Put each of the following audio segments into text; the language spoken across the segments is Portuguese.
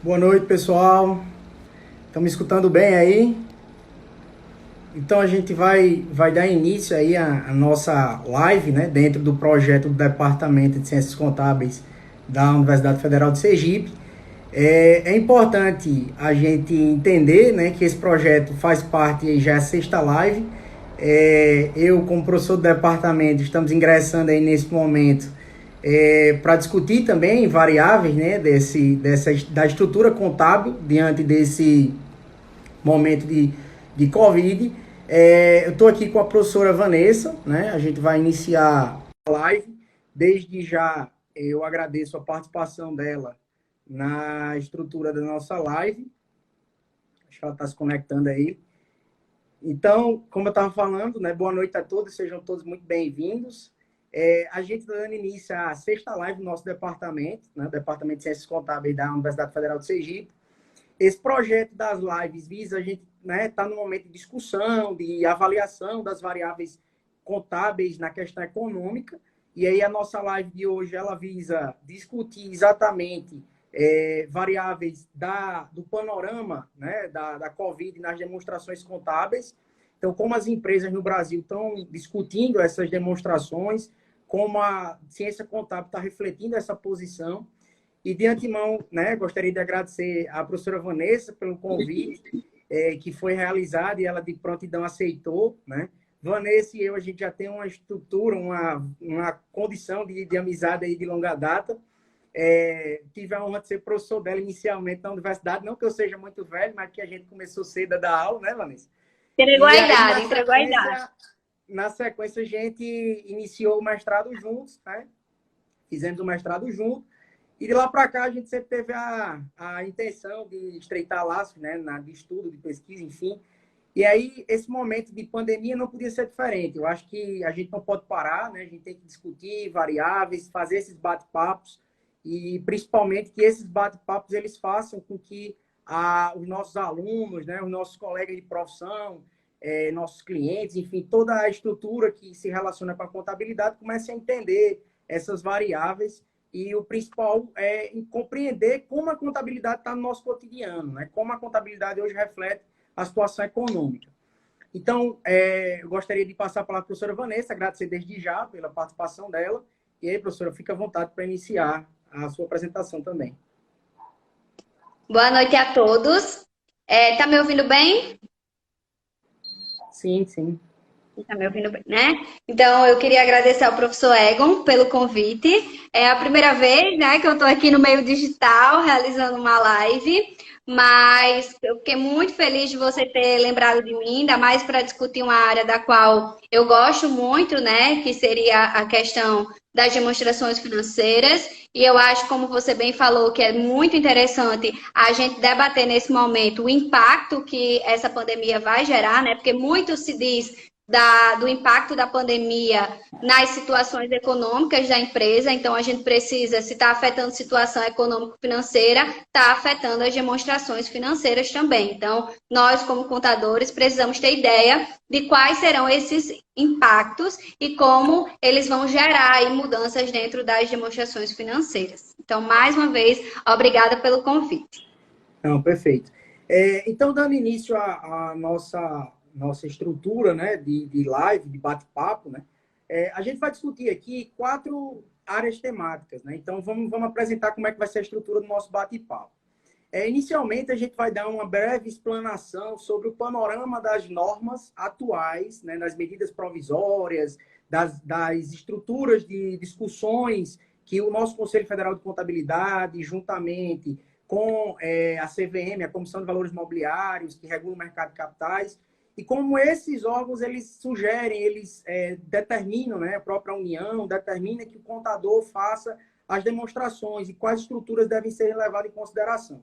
Boa noite, pessoal. Estão me escutando bem aí? Então a gente vai dar início aí à nossa live, né, dentro do projeto do Departamento de Ciências Contábeis da Universidade Federal de Sergipe. É importante a gente entender, né, que esse projeto faz parte, aí já é a sexta live. Eu, como professor do departamento, estamos ingressando aí nesse momento para discutir também variáveis, né, da estrutura contábil diante desse momento de Covid. Eu estou aqui com a professora Vanessa, né? A gente vai iniciar a live. Desde já eu agradeço a participação dela na estrutura da nossa live. Acho que ela está se conectando aí. Então, como eu estava falando, né? Boa noite a todos, sejam todos muito bem-vindos. A gente está dando início à sexta live do nosso departamento, né? Departamento de Ciências Contábeis da Universidade Federal de Sergipe. Esse projeto das lives visa a gente, né, tá no momento de discussão, de avaliação das variáveis contábeis na questão econômica. E aí a nossa live de hoje ela visa discutir exatamente variáveis do panorama, né, da Covid nas demonstrações contábeis. Então, como as empresas no Brasil estão discutindo essas demonstrações, como a ciência contábil está refletindo essa posição. E de antemão, né, gostaria de agradecer à professora Vanessa pelo convite que foi realizado e ela de prontidão aceitou, né? Vanessa e eu, a gente já tem uma estrutura, uma condição de amizade aí de longa data. Tive a honra de ser professor dela inicialmente na universidade, não que eu seja muito velho, mas que a gente começou cedo a dar aula, né, Vanessa? Entregou a E aí, idade, entregou a idade. na sequência a gente iniciou o mestrado juntos, né? Fizemos o mestrado juntos. E de lá para cá a gente sempre teve a intenção de estreitar laços, né, de estudo, de pesquisa, enfim. E aí esse momento de pandemia não podia ser diferente. Eu acho que a gente não pode parar, né? A gente tem que discutir variáveis, fazer esses bate-papos e principalmente que esses bate-papos eles façam com que os nossos alunos, né, os nossos colegas de profissão, nossos clientes, enfim, toda a estrutura que se relaciona com a contabilidade comece a entender essas variáveis e o principal é compreender como a contabilidade está no nosso cotidiano, né? Como a contabilidade hoje reflete a situação econômica. Então, eu gostaria de passar a palavra para a professora Vanessa, agradecer desde já pela participação dela. E aí, professora, fica à vontade para iniciar a sua apresentação também. Boa noite a todos. Tá me ouvindo bem? Sim, sim. Tá me ouvindo bem, né? Então, eu queria agradecer ao professor Egon pelo convite. É a primeira vez, né, que eu estou aqui no meio digital, realizando uma live, mas eu fiquei muito feliz de você ter lembrado de mim, ainda mais para discutir uma área da qual eu gosto muito, né, que seria a questão das demonstrações financeiras. E eu acho, como você bem falou, que é muito interessante a gente debater nesse momento o impacto que essa pandemia vai gerar, né? Porque muito se diz do impacto da pandemia nas situações econômicas da empresa. Então, a gente precisa, se está afetando a situação econômico-financeira, está afetando as demonstrações financeiras também. Então, nós, como contadores, precisamos ter ideia de quais serão esses impactos e como eles vão gerar aí mudanças dentro das demonstrações financeiras. Então, mais uma vez, obrigada pelo convite. Não, perfeito. Então, dando início à nossa estrutura, né, de live, de bate-papo, né, a gente vai discutir aqui 4 áreas temáticas, né? Então, vamos apresentar como é que vai ser a estrutura do nosso bate-papo. Inicialmente, a gente vai dar uma breve explanação sobre o panorama das normas atuais, né, das medidas provisórias, das estruturas de discussões que o nosso Conselho Federal de Contabilidade, juntamente com a CVM, a Comissão de Valores Mobiliários, que regula o mercado de capitais, e como esses órgãos eles sugerem, eles determinam, né, a própria União determina que o contador faça as demonstrações e quais estruturas devem ser levadas em consideração.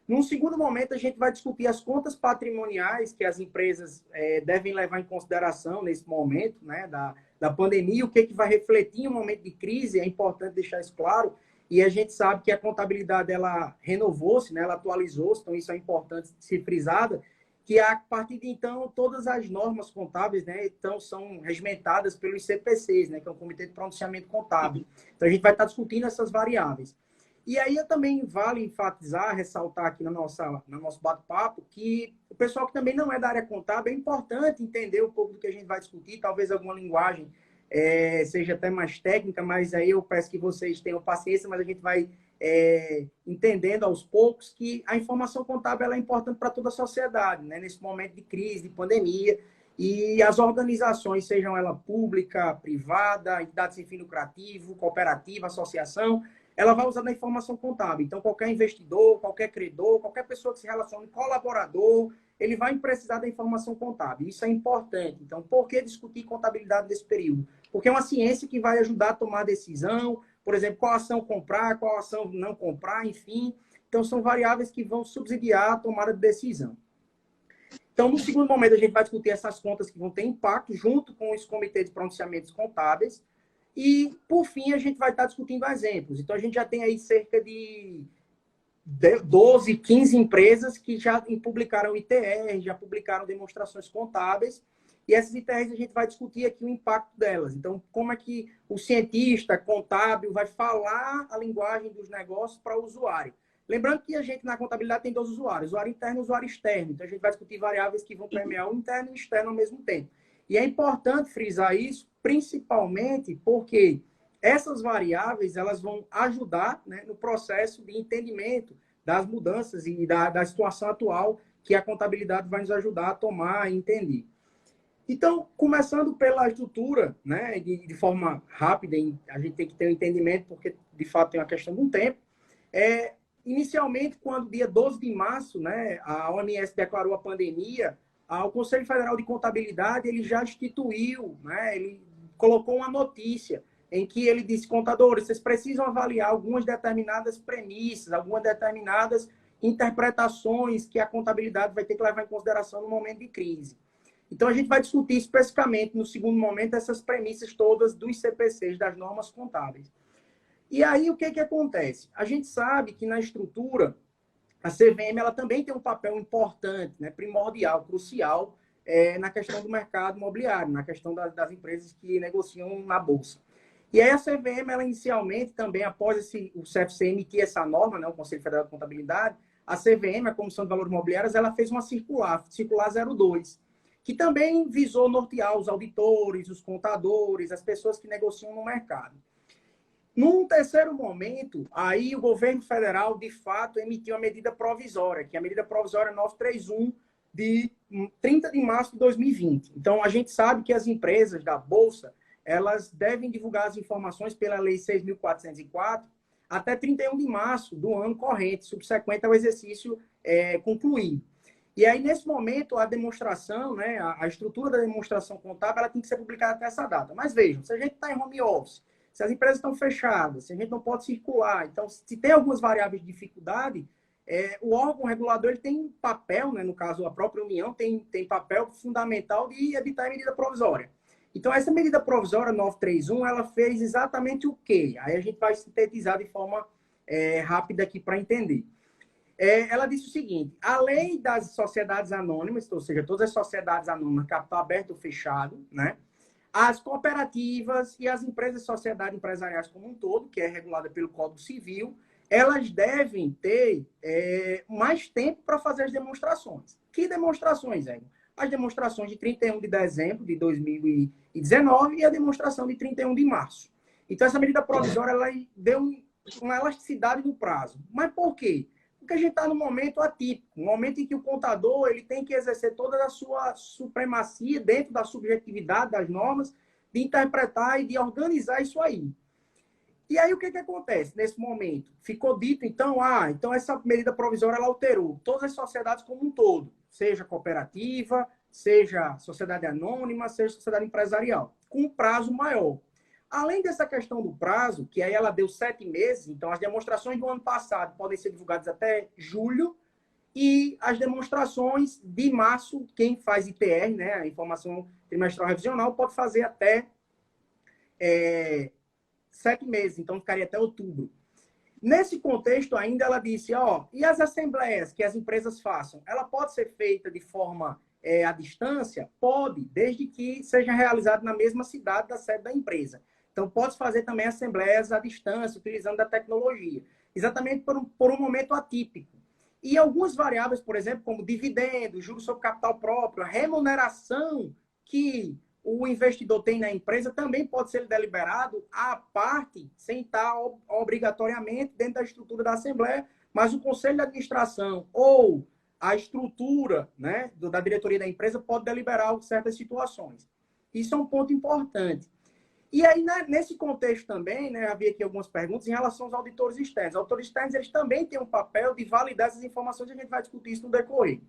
Num segundo momento, a gente vai discutir as contas patrimoniais que as empresas devem levar em consideração nesse momento, né, da pandemia, o que vai refletir em um momento de crise, é importante deixar isso claro, e a gente sabe que a contabilidade ela renovou-se, né, ela atualizou-se, então isso é importante ser frisado, que a partir de então todas as normas contábeis, né, então são regimentadas pelos CPCs, né, que é o Comitê de Pronunciamento Contábil. Então a gente vai estar discutindo essas variáveis. E aí também vale enfatizar, ressaltar aqui no nosso bate-papo, que o pessoal que também não é da área contábil, é importante entender um pouco do que a gente vai discutir, talvez alguma linguagem seja até mais técnica, mas aí eu peço que vocês tenham paciência, mas a gente vai entendendo aos poucos que a informação contábil ela é importante para toda a sociedade, né? Nesse momento de crise, de pandemia, e as organizações, sejam ela pública, privada, entidade sem fim lucrativo, cooperativa, associação, ela vai usar a informação contábil. Então, qualquer investidor, qualquer credor, qualquer pessoa que se relacione, colaborador, ele vai precisar da informação contábil. Isso é importante. Então, por que discutir contabilidade nesse período? Porque é uma ciência que vai ajudar a tomar decisão, por exemplo, qual ação comprar, qual ação não comprar, enfim. Então, são variáveis que vão subsidiar a tomada de decisão. Então, no segundo momento, a gente vai discutir essas contas que vão ter impacto junto com os comitês de pronunciamentos contábeis. E, por fim, a gente vai estar discutindo exemplos. Então, a gente já tem aí cerca de 12, 15 empresas que já publicaram ITR, já publicaram demonstrações contábeis. E essas ITRs a gente vai discutir aqui o impacto delas. Então, como é que o cientista contábil vai falar a linguagem dos negócios para o usuário. Lembrando que a gente, na contabilidade, tem dois usuários, usuário interno e usuário externo. Então, a gente vai discutir variáveis que vão permear o interno e o externo ao mesmo tempo. E é importante frisar isso, principalmente porque essas variáveis elas vão ajudar, né, no processo de entendimento das mudanças e da situação atual que a contabilidade vai nos ajudar a tomar e entender. Então, começando pela estrutura, né, de forma rápida, a gente tem que ter um entendimento, porque, de fato, tem uma questão de um tempo. Inicialmente, quando dia 12 de março, né, a OMS declarou a pandemia, o Conselho Federal de Contabilidade ele já instituiu, né, ele colocou uma notícia em que ele disse, contadores, vocês precisam avaliar algumas determinadas premissas, algumas determinadas interpretações que a contabilidade vai ter que levar em consideração no momento de crise. Então, a gente vai discutir especificamente, no segundo momento, essas premissas todas dos CPCs, das normas contábeis. E aí, o que acontece? A gente sabe que na estrutura, a CVM ela também tem um papel importante, né, primordial, crucial, na questão do mercado imobiliário, na questão das empresas que negociam na Bolsa. E aí a CVM, ela inicialmente também, após o CFC emitir essa norma, né, o Conselho Federal de Contabilidade, a CVM, a Comissão de Valores Imobiliários, ela fez uma circular 02, que também visou nortear os auditores, os contadores, as pessoas que negociam no mercado. Num terceiro momento, aí o governo federal, de fato, emitiu a medida provisória, que é a medida provisória 931, de 30 de março de 2020. Então, a gente sabe que as empresas da Bolsa, elas devem divulgar as informações pela Lei 6.404 até 31 de março do ano corrente, subsequente ao exercício concluído. E aí, nesse momento, a demonstração, né, a estrutura da demonstração contábil, ela tem que ser publicada até essa data. Mas vejam, se a gente está em home office, se as empresas estão fechadas, se a gente não pode circular, então, se tem algumas variáveis de dificuldade, o órgão regulador ele tem papel, né, no caso, a própria União tem papel fundamental de editar a medida provisória. Então, essa medida provisória 931, ela fez exatamente o quê? Aí a gente vai sintetizar de forma rápida aqui para entender. Ela disse o seguinte, a lei das sociedades anônimas, ou seja, todas as sociedades anônimas, capital aberto ou fechado, né? As cooperativas e as empresas de sociedade empresariais como um todo, que é regulada pelo Código Civil, elas devem ter mais tempo para fazer as demonstrações. Que demonstrações, Ego? As demonstrações de 31 de dezembro de 2019 e a demonstração de 31 de março. Então, essa medida provisória ela deu uma elasticidade no prazo. Mas por quê? Porque a gente está num momento atípico, um momento em que o contador ele tem que exercer toda a sua supremacia dentro da subjetividade das normas, de interpretar e de organizar isso aí. E aí, o que acontece nesse momento? Ficou dito, então, então essa medida provisória ela alterou todas as sociedades como um todo, seja cooperativa, seja sociedade anônima, seja sociedade empresarial, com um prazo maior. Além dessa questão do prazo, que aí ela deu 7 meses, então as demonstrações do ano passado podem ser divulgadas até julho, e as demonstrações de março, quem faz ITR, né, a informação trimestral revisional, pode fazer até 7 meses, então ficaria até outubro. Nesse contexto ainda ela disse, e as assembleias que as empresas façam, ela pode ser feita de forma à distância? Pode, desde que seja realizada na mesma cidade da sede da empresa. Então, pode fazer também assembleias à distância, utilizando a tecnologia. exatamente por um momento atípico. E algumas variáveis, por exemplo, como dividendos, juros sobre capital próprio, a remuneração que o investidor tem na empresa também pode ser deliberado à parte, sem estar obrigatoriamente dentro da estrutura da Assembleia, mas o Conselho de Administração ou a estrutura, né, da diretoria da empresa pode deliberar certas situações. Isso é um ponto importante. E aí, né, nesse contexto também, né, havia aqui algumas perguntas em relação aos auditores externos. Os auditores externos, eles também têm um papel de validar essas informações, e a gente vai discutir isso no decorrer.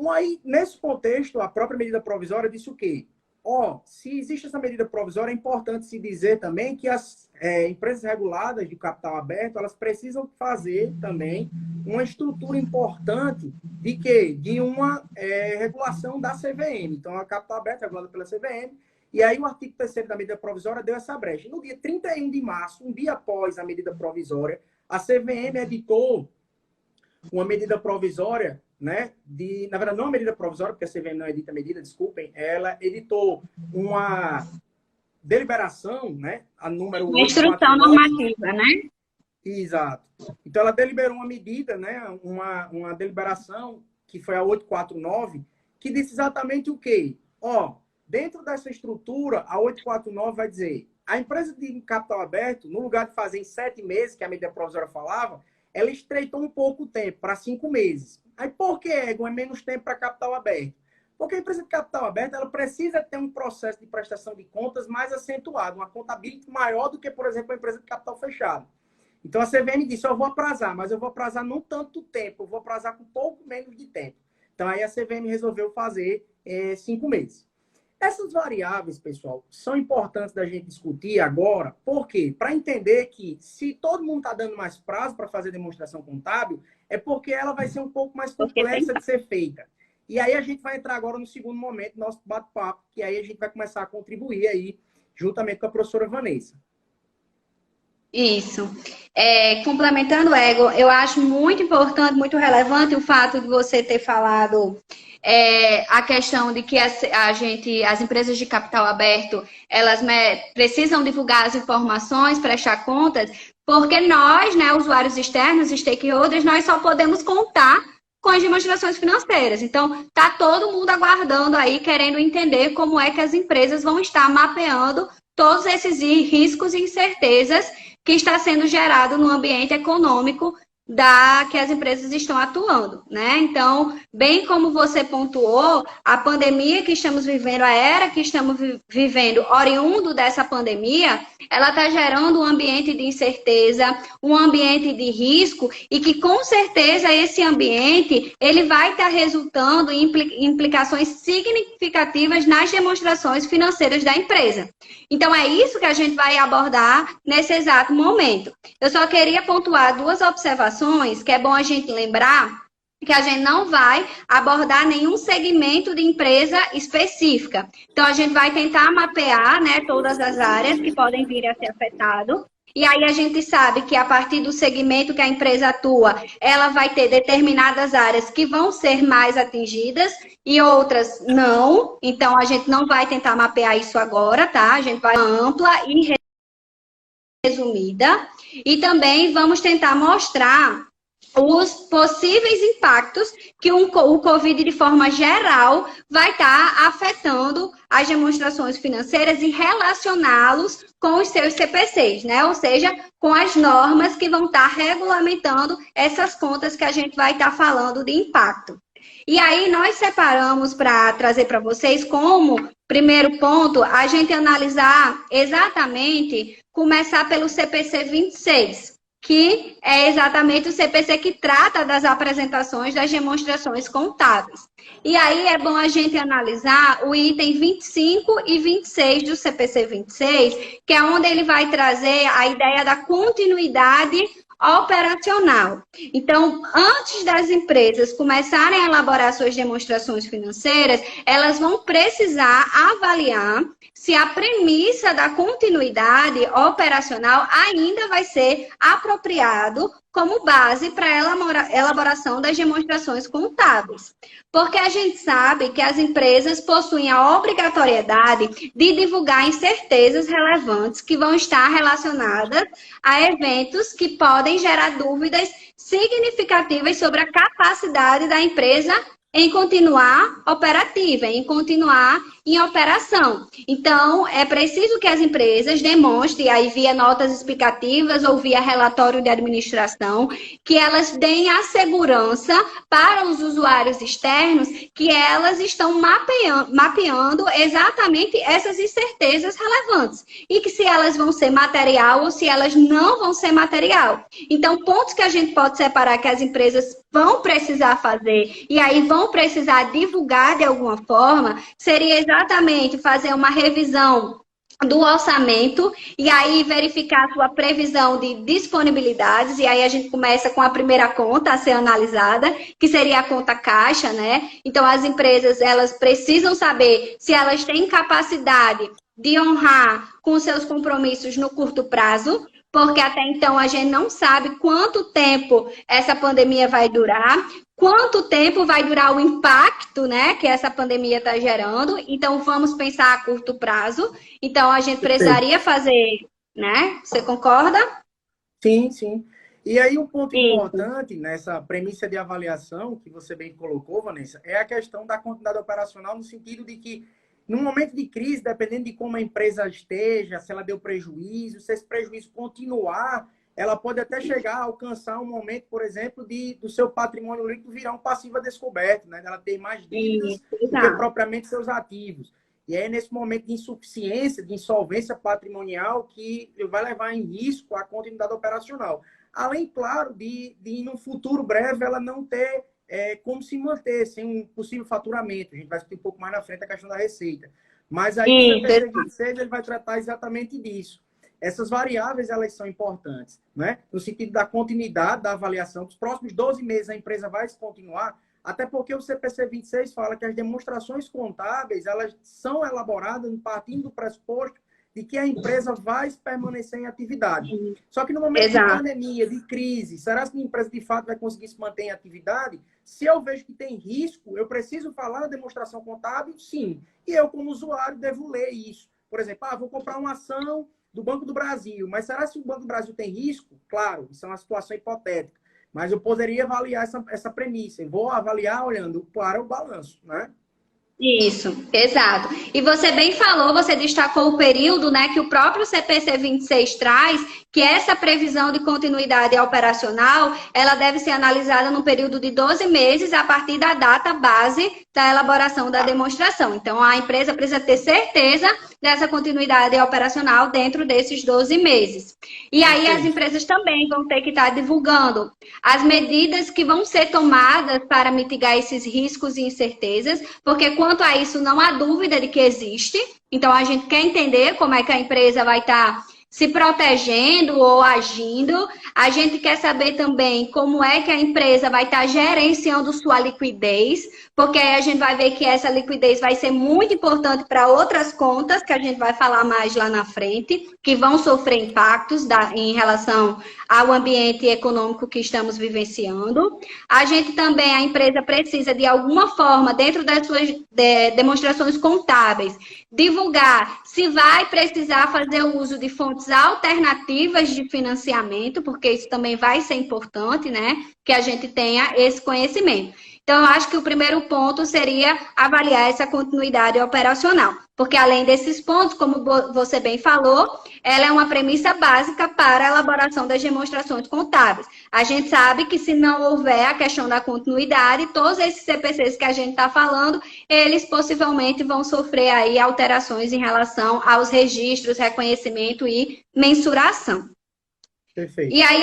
Aí, nesse contexto, a própria medida provisória disse o quê? Se existe essa medida provisória, é importante se dizer também que as empresas reguladas de capital aberto, elas precisam fazer também uma estrutura importante de quê? De uma regulação da CVM. Então, a capital aberto é regulada pela CVM, e aí o artigo 3º da medida provisória deu essa brecha. No dia 31 de março, um dia após a medida provisória, a CVM editou uma medida provisória, né? Na verdade, não uma medida provisória, porque a CVM não edita medida, desculpem, ela editou uma deliberação, né? A número uma instrução normativa, né? Exato. Então, ela deliberou uma medida, né? Uma deliberação, que foi a 849, que disse exatamente o quê? Dentro dessa estrutura, a 849 vai dizer, a empresa de capital aberto, no lugar de fazer em 7 meses, que a medida provisória falava, ela estreitou um pouco o tempo, para 5 meses. Aí, por que, Egon, é menos tempo para capital aberto? Porque a empresa de capital aberto, ela precisa ter um processo de prestação de contas mais acentuado, uma contabilidade maior do que, por exemplo, a empresa de capital fechado. Então, a CVM disse, eu vou aprazar, mas eu vou aprazar não tanto tempo, eu vou aprazar com pouco menos de tempo. Então, aí a CVM resolveu fazer 5 meses. Essas variáveis, pessoal, são importantes da gente discutir agora, por quê? Para entender que se todo mundo está dando mais prazo para fazer demonstração contábil, é porque ela vai ser um pouco mais complexa de ser feita. E aí a gente vai entrar agora no segundo momento do nosso bate-papo, que aí a gente vai começar a contribuir aí, juntamente com a professora Vanessa. Isso. Complementando, Egon, eu acho muito importante, muito relevante o fato de você ter falado a questão de que as empresas de capital aberto, elas precisam divulgar as informações, prestar contas, porque nós, né, usuários externos, stakeholders, nós só podemos contar com as demonstrações financeiras. Então, está todo mundo aguardando aí, querendo entender como é que as empresas vão estar mapeando todos esses riscos e incertezas que está sendo gerado no ambiente econômico que as empresas estão atuando, né? Então, bem como você pontuou, a pandemia que estamos vivendo, a era que estamos vivendo, oriundo dessa pandemia, ela está gerando um ambiente de incerteza, um ambiente de risco, e que, com certeza, esse ambiente, ele vai estar resultando em implicações significativas nas demonstrações financeiras da empresa. Então, é isso que a gente vai abordar nesse exato momento. Eu só queria pontuar 2 observações, que é bom a gente lembrar que a gente não vai abordar nenhum segmento de empresa específica. Então, a gente vai tentar mapear, né, todas as áreas que podem vir a ser afetadas. E aí a gente sabe que a partir do segmento que a empresa atua, ela vai ter determinadas áreas que vão ser mais atingidas e outras não. Então, a gente não vai tentar mapear isso agora, tá? A gente vai ampla e resumida. E também vamos tentar mostrar os possíveis impactos que o Covid, de forma geral, vai estar afetando as demonstrações financeiras e relacioná-los com os seus CPCs, né? Ou seja, com as normas que vão estar regulamentando essas contas que a gente vai estar falando de impacto. E aí nós separamos para trazer para vocês como primeiro ponto a gente analisar exatamente, começar pelo CPC 26, que é exatamente o CPC que trata das apresentações das demonstrações contábeis. E aí é bom a gente analisar o item 25 e 26 do CPC 26, que é onde ele vai trazer a ideia da continuidade operacional. Então, antes das empresas começarem a elaborar suas demonstrações financeiras, elas vão precisar avaliar se a premissa da continuidade operacional ainda vai ser apropriado como base para a elaboração das demonstrações contábeis. Porque a gente sabe que as empresas possuem a obrigatoriedade de divulgar incertezas relevantes que vão estar relacionadas a eventos que podem gerar dúvidas significativas sobre a capacidade da empresa em continuar operativa, em continuar em operação. Então, é preciso que as empresas demonstrem, aí via notas explicativas ou via relatório de administração, que elas deem a segurança para os usuários externos que elas estão mapeando exatamente essas incertezas relevantes. E que se elas vão ser material ou se elas não vão ser material. Então, pontos que a gente pode separar que as empresas vão precisar fazer e aí vão precisar divulgar de alguma forma, seria exatamente fazer uma revisão do orçamento e aí verificar a sua previsão de disponibilidades e aí a gente começa com a primeira conta a ser analisada, que seria a conta caixa, né? Então as empresas, elas precisam saber se elas têm capacidade de honrar com seus compromissos no curto prazo, porque até então a gente não sabe quanto tempo essa pandemia vai durar, quanto tempo vai durar o impacto, né, que essa pandemia está gerando. Então, vamos pensar a curto prazo. Então, a gente precisaria fazer, né? Você concorda? Sim, sim. E aí, um ponto importante nessa premissa de avaliação, que você bem colocou, Vanessa, é a questão da continuidade operacional, no sentido de que, no momento de crise, dependendo de como a empresa esteja, se ela deu prejuízo, se esse prejuízo continuar, ela pode até chegar a alcançar um momento, por exemplo, do seu patrimônio líquido virar um passivo a descoberto, né? Ela ter mais dívidas do que propriamente seus ativos. E é nesse momento de insuficiência, de insolvência patrimonial, que vai levar em risco a continuidade operacional. Além, claro, de no futuro breve, ela não ter como se manter sem um possível faturamento. A gente vai discutir um pouco mais na frente a questão da receita. Mas aí o CPC 26 ele vai tratar exatamente disso. Essas variáveis, elas são importantes, né? No sentido da continuidade da avaliação. Os próximos 12 meses a empresa vai se continuar, até porque o CPC 26 fala que as demonstrações contábeis, elas são elaboradas partindo do pressuposto de que a empresa vai permanecer em atividade. Só que no momento de pandemia, de crise, será que a empresa de fato vai conseguir se manter em atividade? Se eu vejo que tem risco, eu preciso falar na demonstração contábil? Sim. E eu, como usuário, devo ler isso. Por exemplo, vou comprar uma ação do Banco do Brasil, mas será que o Banco do Brasil tem risco? Claro, isso é uma situação hipotética. Mas eu poderia avaliar essa premissa. Eu vou avaliar olhando para o balanço, né? Isso, exato. E você bem falou, você destacou o período, né, que o próprio CPC 26 traz, que essa previsão de continuidade operacional, ela deve ser analisada no período de 12 meses a partir da data base da elaboração da demonstração. Então, a empresa precisa ter certeza dessa continuidade operacional dentro desses 12 meses. E aí as empresas também vão ter que estar divulgando as medidas que vão ser tomadas para mitigar esses riscos e incertezas, porque quanto a isso não há dúvida de que existe. Então, a gente quer entender como é que a empresa vai estar se protegendo ou agindo. A gente quer saber também como é que a empresa vai estar gerenciando sua liquidez, porque aí a gente vai ver que essa liquidez vai ser muito importante para outras contas, que a gente vai falar mais lá na frente, que vão sofrer impactos em relação ao ambiente econômico que estamos vivenciando. A gente também, a empresa precisa, de alguma forma, dentro das suas demonstrações contábeis, divulgar se vai precisar fazer o uso de fontes alternativas de financiamento, porque isso também vai ser importante, né? Que a gente tenha esse conhecimento. Então, eu acho que o primeiro ponto seria avaliar essa continuidade operacional. Porque, além desses pontos, como você bem falou, ela é uma premissa básica para a elaboração das demonstrações contábeis. A gente sabe que, se não houver a questão da continuidade, todos esses CPCs que a gente está falando, eles possivelmente vão sofrer aí alterações em relação aos registros, reconhecimento e mensuração. Perfeito. E aí,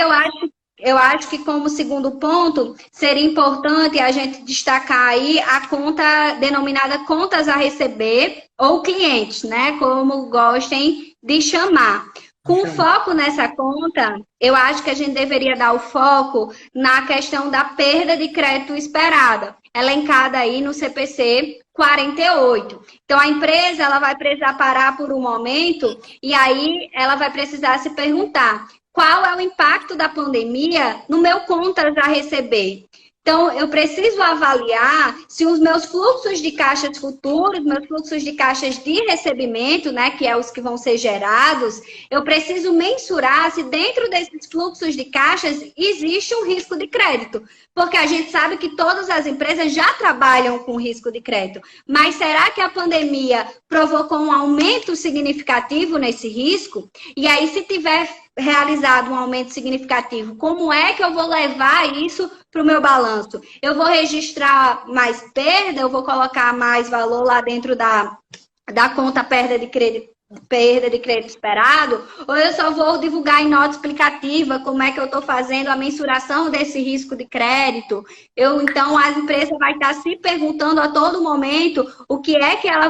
eu acho que, como segundo ponto, seria importante a gente destacar aí a conta denominada contas a receber ou clientes, né? Como gostem de chamar. Com foco nessa conta, eu acho que a gente deveria dar o foco na questão da perda de crédito esperada, elencada aí no CPC 48. Então, a empresa ela vai precisar parar por um momento e aí ela vai precisar se perguntar: qual é o impacto da pandemia no meu contas a receber. Então, eu preciso avaliar se os meus fluxos de caixas futuros, meus fluxos de caixas de recebimento, né, que é os que vão ser gerados, eu preciso mensurar se dentro desses fluxos de caixas existe um risco de crédito. Porque a gente sabe que todas as empresas já trabalham com risco de crédito. Mas será que a pandemia provocou um aumento significativo nesse risco? E aí, se tiver realizado um aumento significativo, como é que eu vou levar isso para o meu balanço? Eu vou registrar mais perda, eu vou colocar mais valor lá dentro da conta perda de crédito esperado, ou eu só vou divulgar em nota explicativa como é que eu estou fazendo a mensuração desse risco de crédito. Então, a empresa vai estar se perguntando a todo momento o que é que ela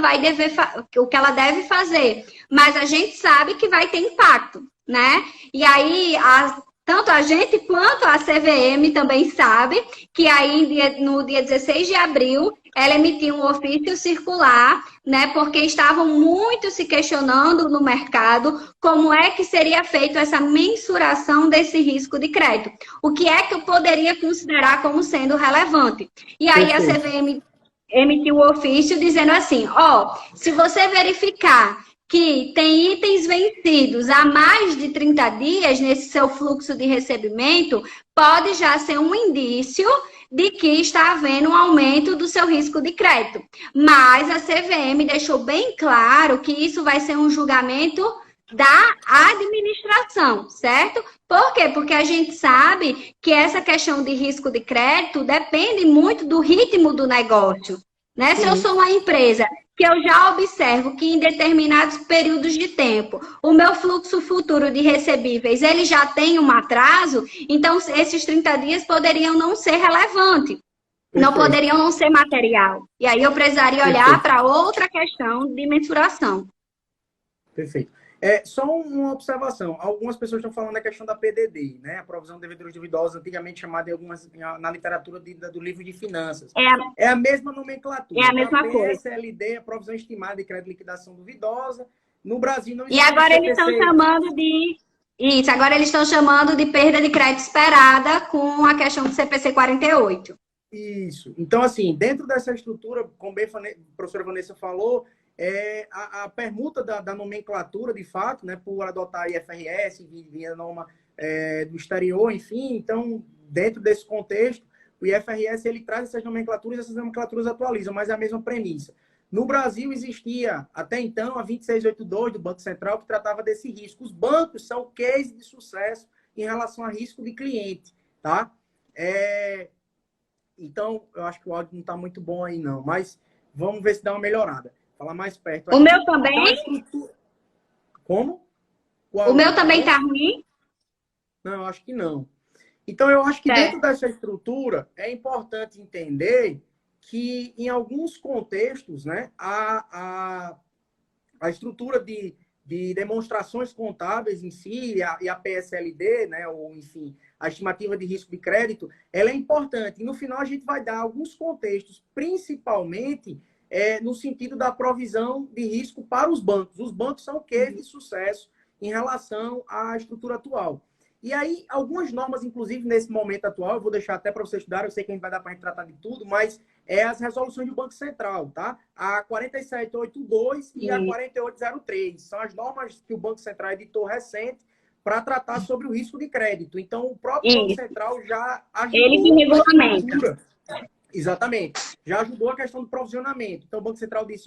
o que ela deve fazer. Mas a gente sabe que vai ter impacto, né? E aí, tanto a gente quanto a CVM também sabe que aí no dia 16 de abril ela emitiu um ofício circular, né? Porque estavam muito se questionando no mercado como é que seria feita essa mensuração desse risco de crédito. O que é que eu poderia considerar como sendo relevante? E aí a CVM emitiu o ofício dizendo assim, se você verificar que tem itens vencidos há mais de 30 dias nesse seu fluxo de recebimento, pode já ser um indício de que está havendo um aumento do seu risco de crédito. Mas a CVM deixou bem claro que isso vai ser um julgamento da administração, certo? Por quê? Porque a gente sabe que essa questão de risco de crédito depende muito do ritmo do negócio, né? Se eu sou uma empresa que eu já observo que em determinados períodos de tempo o meu fluxo futuro de recebíveis ele já tem um atraso, então esses 30 dias poderiam não ser relevantes, não poderiam não ser material. E aí eu precisaria olhar para outra questão de mensuração. Perfeito. Só uma observação. Algumas pessoas estão falando da questão da PDD, né? A provisão de devedores duvidosos, antigamente chamada na literatura do livro de finanças. É a mesma nomenclatura. É a mesma coisa. PSLD, a provisão estimada de crédito de liquidação duvidosa. No Brasil não existe. E agora eles estão chamando de... Isso, agora eles estão chamando de perda de crédito esperada com a questão do CPC 48. Isso. Então, assim, dentro dessa estrutura, como bem a professora Vanessa falou, a permuta da nomenclatura, de fato, né, por adotar a IFRS, via norma do exterior, enfim. Então, dentro desse contexto, o IFRS ele traz essas nomenclaturas atualizam, mas é a mesma premissa. No Brasil existia, até então, a 2682 do Banco Central, que tratava desse risco. Os bancos são o case de sucesso em relação a risco de cliente, tá? Então, eu acho que o áudio não está muito bom aí, não, mas vamos ver se dá uma melhorada. Falar mais perto. O meu também? Como? O meu também tá ruim? Não, eu acho que não. Então, eu acho que dentro dessa estrutura é importante entender que, em alguns contextos, né, a estrutura de demonstrações contábeis em si e a PSLD, né, ou, enfim, a estimativa de risco de crédito, ela é importante. E, no final, a gente vai dar alguns contextos, principalmente no sentido da provisão de risco para os bancos. Os bancos são o case de sucesso em relação à estrutura atual. E aí, algumas normas, inclusive, nesse momento atual, eu vou deixar até para vocês estudarem, eu sei que a gente vai dar para a gente tratar de tudo, mas as resoluções do Banco Central, tá? A 4782 e a 4803. São as normas que o Banco Central editou recente para tratar sobre o risco de crédito. Então, o próprio Banco Central já ajudou. Ele que regulamenta. Exatamente. Já ajudou a questão do provisionamento. Então, o Banco Central disse,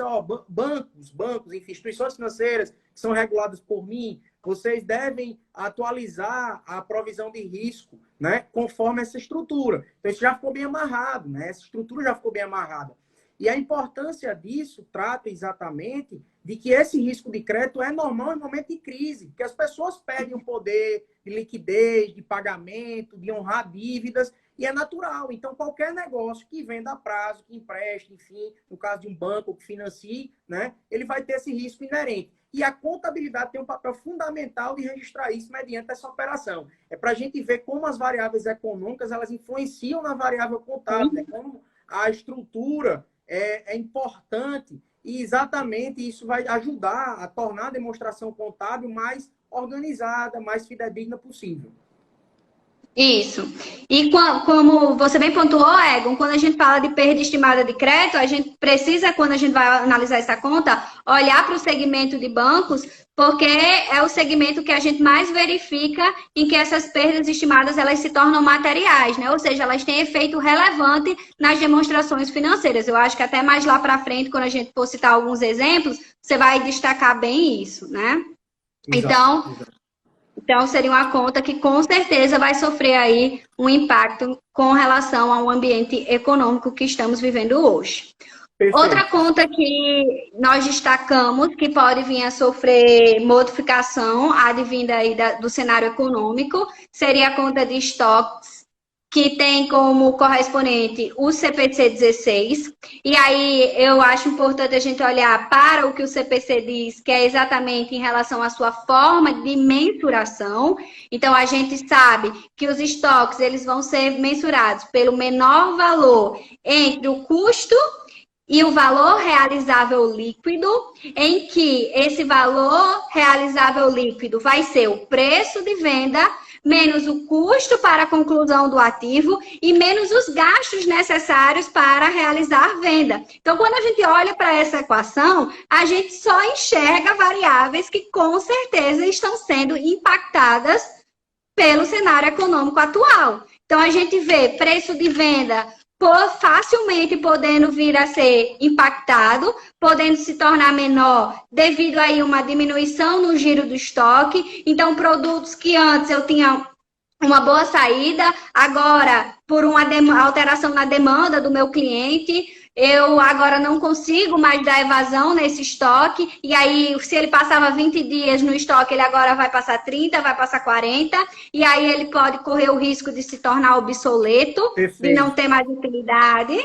bancos, enfim, instituições financeiras que são reguladas por mim, vocês devem atualizar a provisão de risco, né, conforme essa estrutura. Então, isso já ficou bem amarrado, né? Essa estrutura já ficou bem amarrada. E a importância disso trata exatamente de que esse risco de crédito é normal em momento de crise, porque as pessoas perdem o poder de liquidez, de pagamento, de honrar dívidas, e é natural. Então, qualquer negócio que venda a prazo, que empreste, enfim, no caso de um banco que financie, né, ele vai ter esse risco inerente. E a contabilidade tem um papel fundamental de registrar isso mediante essa operação. É para a gente ver como as variáveis econômicas elas influenciam na variável contábil, né? Como a estrutura é importante e exatamente isso vai ajudar a tornar a demonstração contábil mais organizada, mais fidedigna possível. Isso. E como você bem pontuou, Egon, quando a gente fala de perda estimada de crédito, a gente precisa, quando a gente vai analisar essa conta, olhar para o segmento de bancos, porque é o segmento que a gente mais verifica em que essas perdas estimadas elas se tornam materiais, né? Ou seja, elas têm efeito relevante nas demonstrações financeiras. Eu acho que até mais lá para frente, quando a gente for citar alguns exemplos, você vai destacar bem isso, né? Exato. Então, seria uma conta que com certeza vai sofrer aí um impacto com relação ao ambiente econômico que estamos vivendo hoje. Perfeito. Outra conta que nós destacamos que pode vir a sofrer modificação advinda aí do cenário econômico seria a conta de estoques, que tem como correspondente o CPC 16. E aí eu acho importante a gente olhar para o que o CPC diz, que é exatamente em relação à sua forma de mensuração. Então, a gente sabe que os estoques eles vão ser mensurados pelo menor valor entre o custo e o valor realizável líquido, em que esse valor realizável líquido vai ser o preço de venda menos o custo para a conclusão do ativo e menos os gastos necessários para realizar venda. Então, quando a gente olha para essa equação, a gente só enxerga variáveis que com certeza estão sendo impactadas pelo cenário econômico atual. Então, a gente vê preço de venda facilmente podendo vir a ser impactado, podendo se tornar menor devido aí uma diminuição no giro do estoque. Então, produtos que antes eu tinha uma boa saída, agora, por uma alteração na demanda do meu cliente, eu agora não consigo mais dar evasão nesse estoque, e aí, se ele passava 20 dias no estoque, ele agora vai passar 30, vai passar 40, e aí ele pode correr o risco de se tornar obsoleto, Perfeito. de não ter mais utilidade.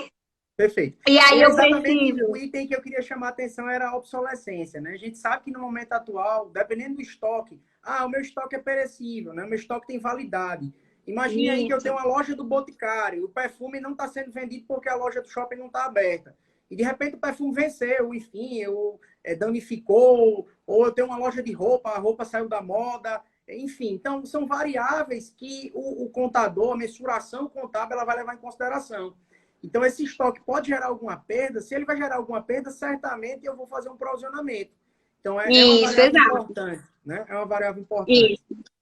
Perfeito. E aí eu preciso... O item que eu queria chamar a atenção era a obsolescência, né? A gente sabe que no momento atual, dependendo do estoque, o meu estoque é perecível, né? O meu estoque tem validade. Imagine aí que eu tenho uma loja do Boticário, o perfume não está sendo vendido porque a loja do shopping não está aberta. E de repente o perfume venceu, enfim, danificou, ou eu tenho uma loja de roupa, a roupa saiu da moda, enfim. Então, são variáveis que o contador, a mensuração contábil, ela vai levar em consideração. Então, esse estoque pode gerar alguma perda. Se ele vai gerar alguma perda, certamente eu vou fazer um provisionamento. Então, é uma variável importante, né? É uma variável importante. Isso.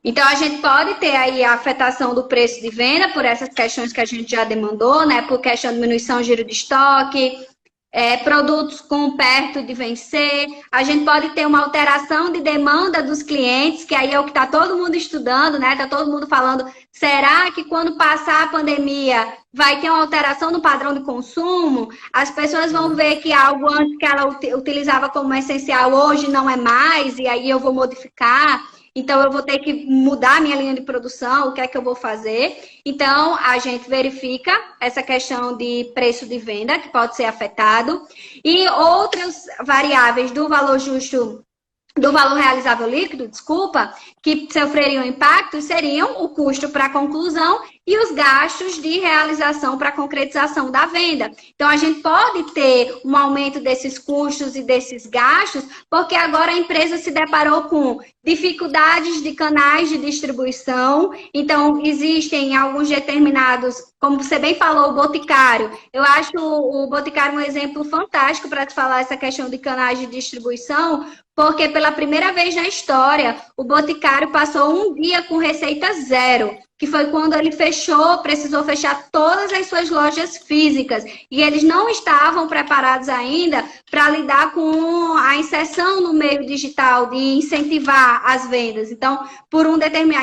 Então, a gente pode ter aí a afetação do preço de venda por essas questões que a gente já demandou, né? Por questão de diminuição de giro de estoque, produtos com perto de vencer. A gente pode ter uma alteração de demanda dos clientes, que aí é o que está todo mundo estudando, né? Está todo mundo falando, será que quando passar a pandemia vai ter uma alteração no padrão de consumo? As pessoas vão ver que algo antes que ela utilizava como essencial, hoje não é mais, e aí eu vou modificar. Então, eu vou ter que mudar minha linha de produção, o que é que eu vou fazer? Então, a gente verifica essa questão de preço de venda, que pode ser afetado, e outras variáveis do valor justo, do valor realizável líquido, que sofreriam impacto seriam o custo para a conclusão e os gastos de realização para a concretização da venda. Então, a gente pode ter um aumento desses custos e desses gastos, porque agora a empresa se deparou com dificuldades de canais de distribuição. Então, existem alguns determinados, como você bem falou, o Boticário. Eu acho o Boticário um exemplo fantástico para te falar essa questão de canais de distribuição, porque pela primeira vez na história, o Boticário passou um dia com receita zero, que foi quando ele precisou fechar todas as suas lojas físicas. E eles não estavam preparados ainda para lidar com a inserção no meio digital, de incentivar as vendas. Então,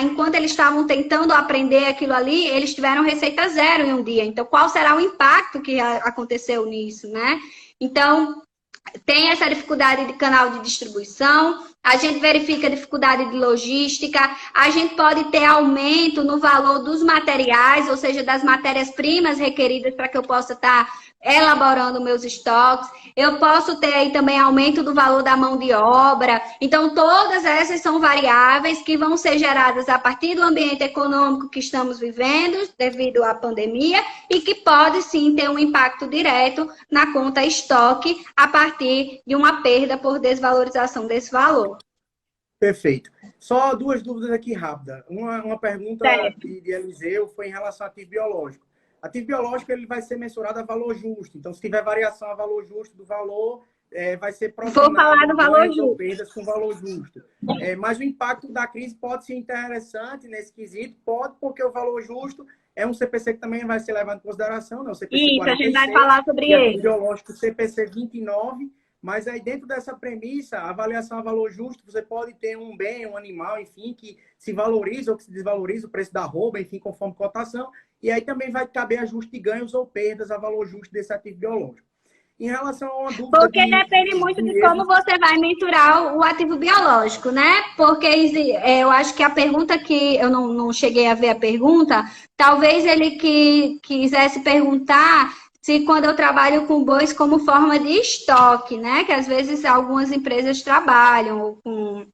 enquanto eles estavam tentando aprender aquilo ali, eles tiveram receita zero em um dia. Então, qual será o impacto que aconteceu nisso, né? Então, tem essa dificuldade de canal de distribuição, a gente verifica a dificuldade de logística, a gente pode ter aumento no valor dos materiais, ou seja, das matérias-primas requeridas para que eu possa estar elaborando meus estoques. Eu posso ter aí também aumento do valor da mão de obra. Então, todas essas são variáveis que vão ser geradas a partir do ambiente econômico que estamos vivendo, devido à pandemia, e que pode sim ter um impacto direto na conta estoque a partir de uma perda por desvalorização desse valor. Perfeito. Só duas dúvidas aqui rápidas. Uma pergunta de Eliseu foi em relação ao ativo biológico. Ativo biológico ele vai ser mensurado a valor justo. Então, se tiver variação a valor justo do valor, vai ser proporcionado. Vou falar do valor justo. Perdas com valor justo. Mas o impacto da crise pode ser interessante nesse quesito, pode, porque o valor justo é um CPC que também vai ser levado em consideração, né? O CPC isso, 46, a gente vai falar sobre ele. O biológico CPC 29. Mas aí dentro dessa premissa, a avaliação a valor justo, você pode ter um bem, um animal, enfim, que se valoriza ou que se desvaloriza, o preço da arroba, enfim, conforme cotação. E aí também vai caber ajuste de ganhos ou perdas a valor justo desse ativo biológico. Em relação a uma dúvida... Porque depende muito de como você vai mensurar o ativo biológico, né? Porque eu acho que a pergunta que... Eu não cheguei a ver a pergunta. Talvez ele quisesse perguntar... se quando eu trabalho com bois como forma de estoque, né? Que às vezes algumas empresas trabalham com...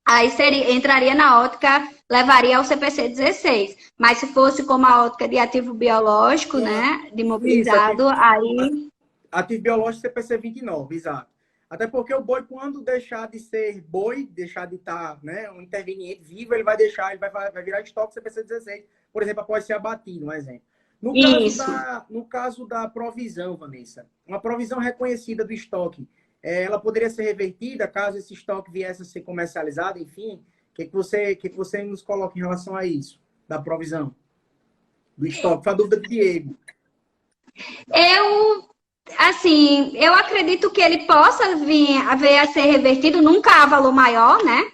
Aí entraria na ótica, levaria ao CPC 16. Mas se fosse como a ótica de ativo biológico, né? De imobilizado, isso, aí... Ativo biológico CPC 29, exato. Até porque o boi, quando deixar de ser boi, deixar de estar, né, um interveniente vivo, ele vai virar estoque CPC 16, por exemplo, após ser abatido, um exemplo. No caso da provisão, Vanessa, uma provisão reconhecida do estoque, ela poderia ser revertida caso esse estoque viesse a ser comercializado, enfim? O que você nos coloca em relação a isso, da provisão, do estoque? Foi a dúvida do Diego. Eu acredito que ele possa vir a ser revertido, nunca há valor maior, né?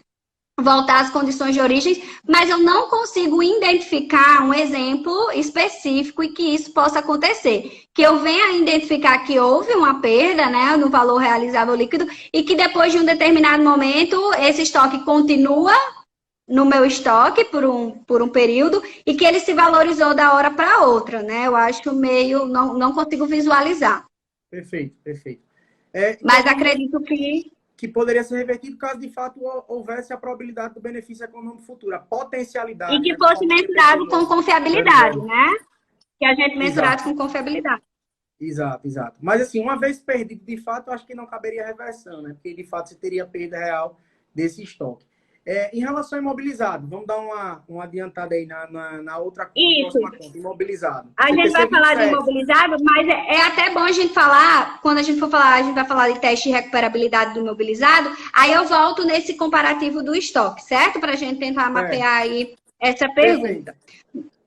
Voltar às condições de origem, mas eu não consigo identificar um exemplo específico e que isso possa acontecer. Que eu venha identificar que houve uma perda, né, no valor realizável líquido e que depois de um determinado momento esse estoque continua no meu estoque por um período e que ele se valorizou da hora para outra, né? Eu acho meio... não consigo visualizar. Perfeito. Mas então, acredito que poderia ser revertido caso, de fato, houvesse a probabilidade do benefício econômico futuro, a potencialidade... E que fosse mensurado com confiabilidade, né? Que a gente mensurasse com confiabilidade. Exato. Mas, assim, uma vez perdido, de fato, eu acho que não caberia reversão, né? Porque, de fato, você teria perda real desse estoque. Em relação ao imobilizado, vamos dar uma adiantada aí na outra próxima conta, imobilizado. A gente vai falar de imobilizado, mas é até bom a gente falar, quando a gente for falar, a gente vai falar de teste de recuperabilidade do imobilizado, aí eu volto nesse comparativo do estoque, certo? Para a gente tentar mapear aí essa pergunta.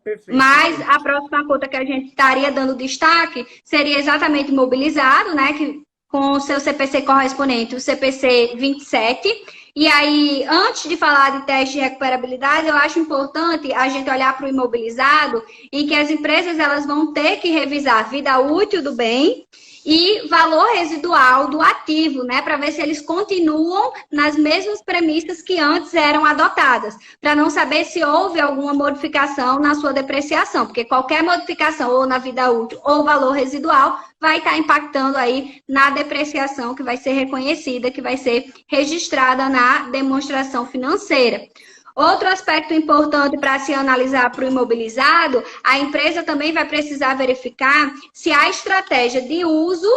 Perfeito. Mas a próxima conta que a gente estaria dando destaque seria exatamente imobilizado, né? Que, com o seu CPC correspondente, o CPC 27. E aí, antes de falar de teste de recuperabilidade, eu acho importante a gente olhar para o imobilizado, em que as empresas elas vão ter que revisar a vida útil do bem e valor residual do ativo, né? Para ver se eles continuam nas mesmas premissas que antes eram adotadas, para não saber se houve alguma modificação na sua depreciação, porque qualquer modificação ou na vida útil ou valor residual vai estar impactando aí na depreciação que vai ser reconhecida, que vai ser registrada na demonstração financeira. Outro aspecto importante para se analisar para o imobilizado, a empresa também vai precisar verificar se a estratégia de uso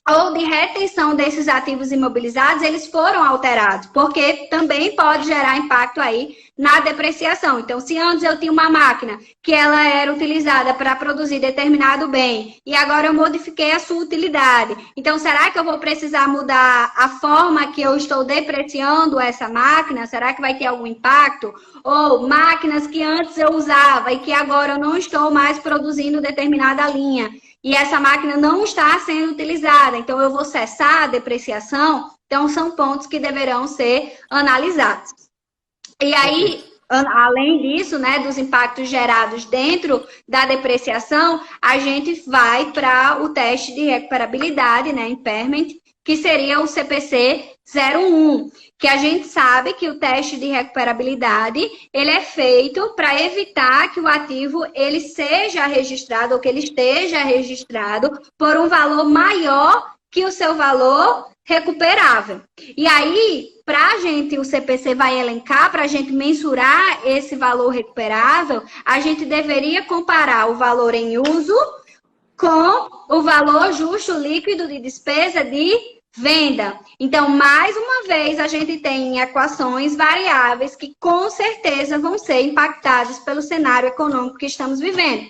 ou de retenção desses ativos imobilizados, eles foram alterados, porque também pode gerar impacto aí na depreciação. Então, se antes eu tinha uma máquina que ela era utilizada para produzir determinado bem e agora eu modifiquei a sua utilidade, então será que eu vou precisar mudar a forma que eu estou depreciando essa máquina? Será que vai ter algum impacto? Ou máquinas que antes eu usava e que agora eu não estou mais produzindo determinada linha e essa máquina não está sendo utilizada, então eu vou cessar a depreciação? Então, são pontos que deverão ser analisados. E aí, além disso, né, dos impactos gerados dentro da depreciação, a gente vai para o teste de recuperabilidade, né, impairment, que seria o CPC 01, que a gente sabe que o teste de recuperabilidade, ele é feito para evitar que o ativo ele seja registrado ou que ele esteja registrado por um valor maior que o seu valor recuperável. E aí, para a gente, o CPC vai elencar, para a gente mensurar esse valor recuperável, a gente deveria comparar o valor em uso com o valor justo líquido de despesa de Venda. Então, mais uma vez, a gente tem equações variáveis que com certeza vão ser impactadas pelo cenário econômico que estamos vivendo.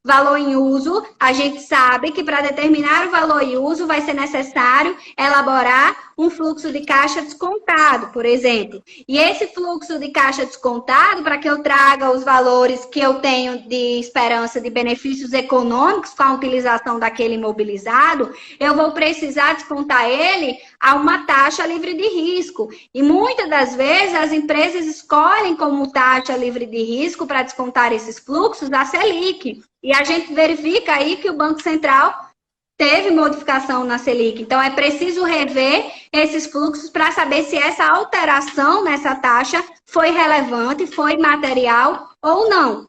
Valor em uso, a gente sabe que para determinar o valor em uso vai ser necessário elaborar um fluxo de caixa descontado, por exemplo. E esse fluxo de caixa descontado, para que eu traga os valores que eu tenho de esperança de benefícios econômicos com a utilização daquele imobilizado, eu vou precisar descontar ele a uma taxa livre de risco. E muitas das vezes as empresas escolhem como taxa livre de risco para descontar esses fluxos a Selic. E a gente verifica aí que o Banco Central teve modificação na Selic. Então, é preciso rever esses fluxos para saber se essa alteração nessa taxa foi relevante, foi material ou não.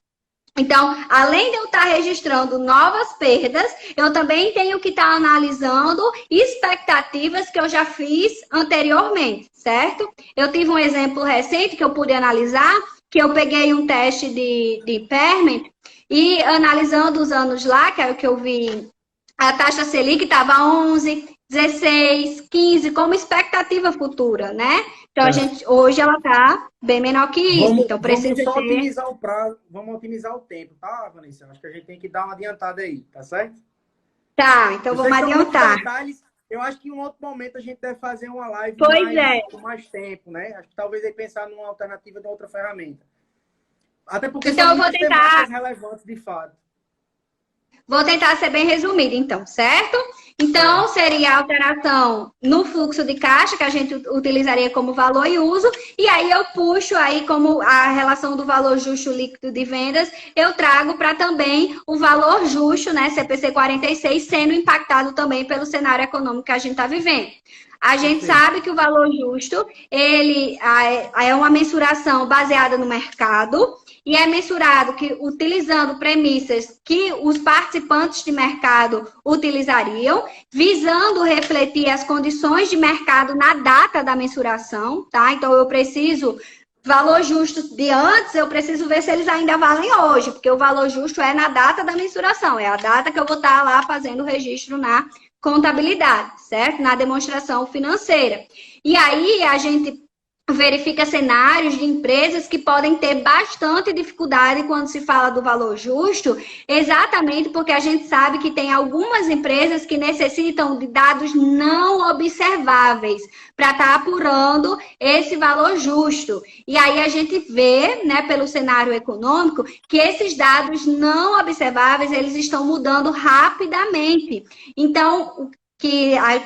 Então, além de eu estar registrando novas perdas, eu também tenho que estar analisando expectativas que eu já fiz anteriormente, certo? Eu tive um exemplo recente que eu pude analisar, que eu peguei um teste de impairment e analisando os anos lá, que é o que eu vi, a taxa Selic estava 11, 16, 15, como expectativa futura, né? Então, hoje ela está bem menor que isso. Então, precisa só ter... otimizar o prazo, vamos otimizar o tempo, tá, Vanessa? Acho que a gente tem que dar uma adiantada aí, tá certo? Tá, então vamos adiantar. Detalhes, eu acho que em um outro momento a gente deve fazer uma live com mais tempo, né? Acho que talvez aí pensar numa alternativa de outra ferramenta. Até porque então, são eu vou tentar relevantes de fato. Vou tentar ser bem resumida, então, certo? Então, seria a alteração no fluxo de caixa, que a gente utilizaria como valor e uso, e aí eu puxo aí como a relação do valor justo líquido de vendas, eu trago para também o valor justo, né, CPC 46, sendo impactado também pelo cenário econômico que a gente está vivendo. A gente sabe que o valor justo, ele é uma mensuração baseada no mercado, e é mensurado que utilizando premissas que os participantes de mercado utilizariam, visando refletir as condições de mercado na data da mensuração, tá? Então, eu preciso, valor justo de antes, eu preciso ver se eles ainda valem hoje, porque o valor justo é na data da mensuração, é a data que eu vou estar lá fazendo o registro na contabilidade, certo? Na demonstração financeira. E aí, a gente verifica cenários de empresas que podem ter bastante dificuldade quando se fala do valor justo, exatamente porque a gente sabe que tem algumas empresas que necessitam de dados não observáveis para estar apurando esse valor justo. E aí a gente vê, né, pelo cenário econômico, que esses dados não observáveis, eles estão mudando rapidamente. Então,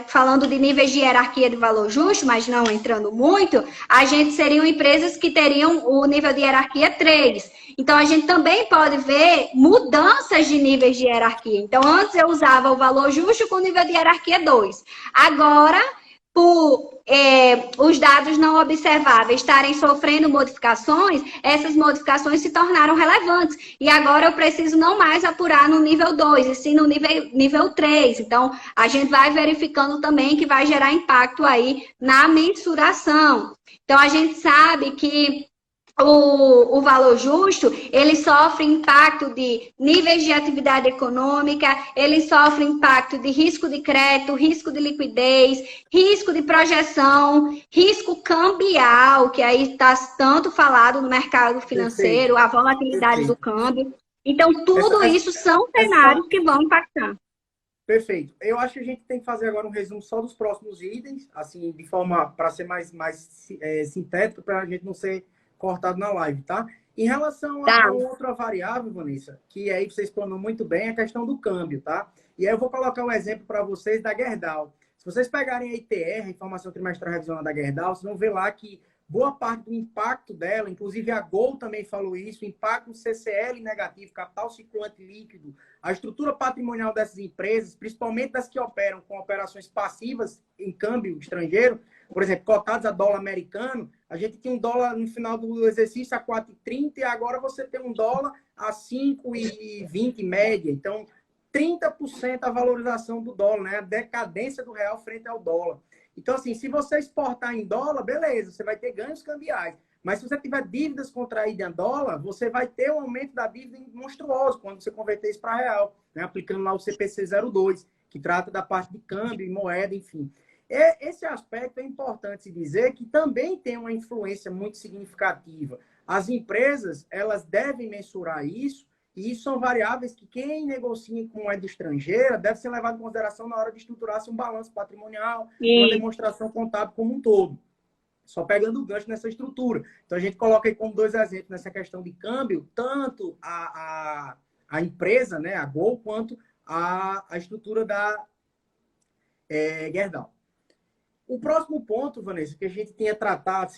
falando de níveis de hierarquia de valor justo, mas não entrando muito, a gente seriam empresas que teriam o nível de hierarquia 3. Então, a gente também pode ver mudanças de níveis de hierarquia. Então, antes eu usava o valor justo com nível de hierarquia 2. Agora, por os dados não observáveis estarem sofrendo modificações, essas modificações se tornaram relevantes. E agora eu preciso não mais apurar no nível 2, e sim no nível 3. Então, a gente vai verificando também que vai gerar impacto aí na mensuração. Então, a gente sabe que o valor justo, ele sofre impacto de níveis de atividade econômica, ele sofre impacto de risco de crédito, risco de liquidez, risco de projeção, risco cambial, que aí está tanto falado no mercado financeiro, a volatilidade do câmbio. Então, tudo isso são cenários que vão impactar. Perfeito. Eu acho que a gente tem que fazer agora um resumo só dos próximos itens, assim, de forma para ser mais sintético, para a gente não ser cortado na live, tá? Em relação a outra variável, Vanessa, que aí você explanou muito bem, é a questão do câmbio, tá? E aí eu vou colocar um exemplo para vocês da Gerdau. Se vocês pegarem a ITR, a Informação Trimestral Revisional da Gerdau, vocês vão ver lá que boa parte do impacto dela, inclusive a Gol também falou isso, o impacto do CCL negativo, capital circulante líquido, a estrutura patrimonial dessas empresas, principalmente das que operam com operações passivas em câmbio estrangeiro, por exemplo, cotados a dólar americano, a gente tinha um dólar no final do exercício a 4,30 e agora você tem um dólar a 5,20 média. Então, 30% a valorização do dólar, né? A decadência do real frente ao dólar. Então, assim, se você exportar em dólar, beleza, você vai ter ganhos cambiais. Mas se você tiver dívidas contraídas em dólar, você vai ter um aumento da dívida monstruoso quando você converter isso para real, né? Aplicando lá o CPC 02, que trata da parte de câmbio e moeda, enfim. Esse aspecto é importante se dizer que também tem uma influência muito significativa. As empresas, elas devem mensurar isso, e isso são variáveis que quem negocia com moeda estrangeira deve ser levado em consideração na hora de estruturar um balanço patrimonial, uma demonstração contábil como um todo. Só pegando o gancho nessa estrutura. Então, a gente coloca aí como 2 exemplos nessa questão de câmbio, tanto a empresa, né, a Gol, quanto a estrutura da Gerdau. O próximo ponto, Vanessa, que a gente tinha tratado,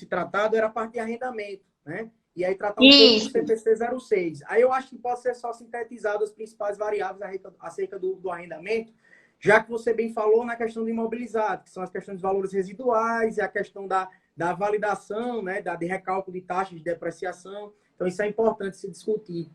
era a parte de arrendamento, né? E aí tratar um pouco do CPC 06. Aí eu acho que pode ser só sintetizado as principais variáveis acerca do arrendamento, já que você bem falou na questão do imobilizado, que são as questões de valores residuais e a questão da validação, né, de recálculo de taxas de depreciação. Então, isso é importante se discutir.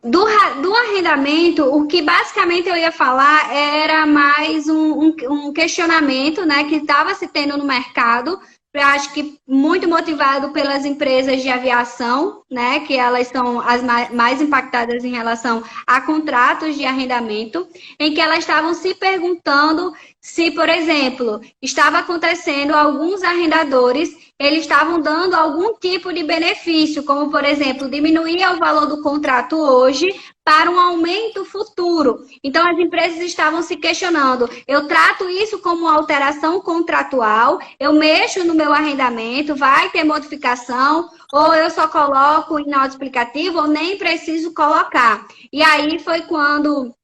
Do arrendamento, o que basicamente eu ia falar era mais um questionamento, né, que estava se tendo no mercado. Eu acho que muito motivado pelas empresas de aviação, né, que elas são as mais impactadas em relação a contratos de arrendamento, em que elas estavam se perguntando se, por exemplo, estava acontecendo alguns arrendadores, eles estavam dando algum tipo de benefício, como, por exemplo, diminuir o valor do contrato hoje para um aumento futuro. Então, as empresas estavam se questionando, eu trato isso como uma alteração contratual, eu mexo no meu arrendamento, vai ter modificação, ou eu só coloco em nota explicativa, ou nem preciso colocar. E aí foi quando